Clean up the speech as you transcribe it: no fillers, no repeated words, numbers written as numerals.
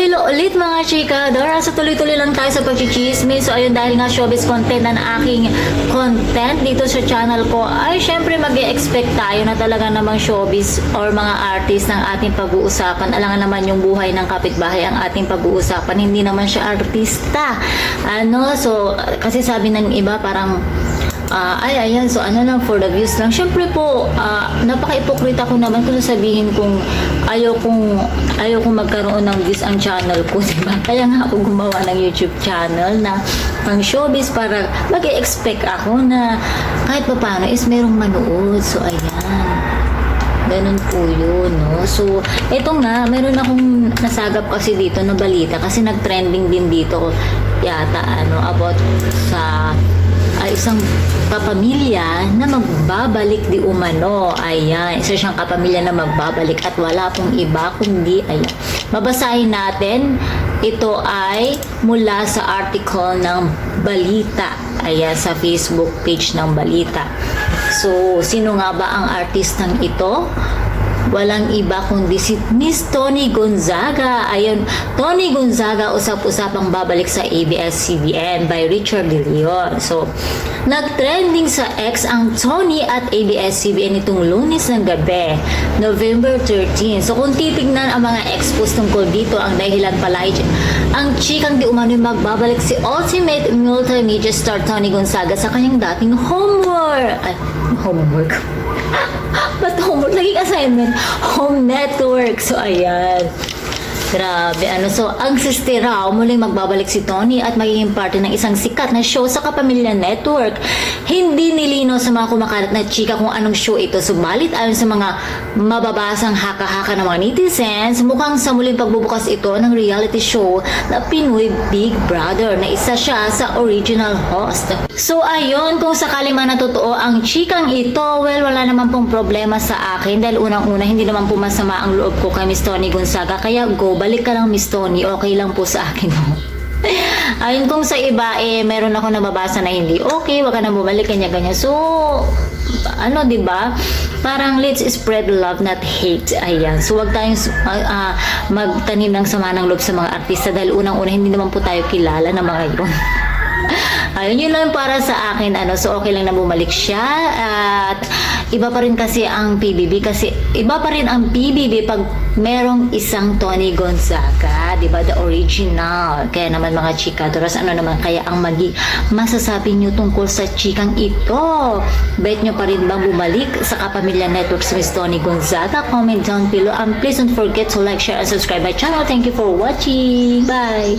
Hello ulit mga chika. Dora, sa tuloy-tuloy lang tayo sa pagchichismis. So ayun, dahil nga showbiz content na aking content dito sa channel ko, ay syempre mag-e-expect tayo na talaga namang showbiz or mga artist ng ating pag-uusapan. Alangan naman yung buhay ng kapitbahay ang ating pag-uusapan. Hindi naman siya artista. So kasi sabi ng iba parang ayan, so ano lang, for the views lang. Syempre po, napaka-ipokrita ko naman kung sabihin kung ayaw kong magkaroon ng views ang channel ko, diba? Kaya nga ako gumawa ng YouTube channel na pang showbiz para mag-expect ako na kahit pa paano is merong manood. So ayan, ganun po yun, no? So, eto nga, meron akong nasagap kasi dito na balita kasi nag-trending din dito yata, about sa isang kapamilya na magbabalik di umano. Ayan, isa siyang kapamilya na magbabalik at wala pong iba kundi, ayan. Babasahin natin. Ito ay mula sa article ng Balita. Ayan, sa Facebook page ng Balita. So, sino nga ba ang artistang ito? Walang iba kundi si Miss Toni Gonzaga. Ayun, Toni Gonzaga, usap-usapang babalik sa ABS-CBN by Richard De Leon. So, nag-trending sa X ang Toni at ABS-CBN itong Lunes ng gabi, November 13. So, kung titignan ang mga expos tungkol dito, ang dahilan pala ay ang chikang di umano magbabalik si Ultimate Multimedia star Toni Gonzaga sa kanyang dating homework. But homework, naging assignment, home network. So, ayan. Grabe, So, ang sister raw, muling magbabalik si Toni at magiging parte ng isang sikat na show sa Kapamilya Network. Hindi nilino sa mga kumakalat na chika kung anong show ito. Subalit, ayon sa mga mababasang haka-haka ng mga netizens, mukhang sa muling pagbubukas ito ng reality show na Pinoy Big Brother na isa siya sa original host. So, ayun, kung sakali man natotoo ang chikang ito, well, wala naman pong problema sa akin dahil unang-una, hindi naman po masama ang loob ko kay Miss Toni Gonzaga. Kaya go, balik ka lang Miss Toni, okay lang po sa akin. Ayun, kung sa iba, meron ako nababasa na hindi okay, wag ka na bumalik, kanya-kanya. So, diba? Parang let's spread love, not hate. Ayan. So, wag tayong magtanim ng sama ng loob sa mga artista dahil unang-una, hindi naman po tayo kilala ng mga yun. Ayun, yun lang para sa akin. So, okay lang na bumalik siya. At iba pa rin kasi ang PBB. Kasi iba pa rin ang PBB pag merong isang Toni Gonzaga. Diba? The original. Kaya naman mga chikadoras, naman kaya ang masasabi nyo tungkol sa chikang ito? Bet nyo pa rin bang bumalik sa Kapamilya Network si Miss Toni Gonzaga? Comment down below. And please don't forget to like, share, and subscribe my channel. Thank you for watching. Bye!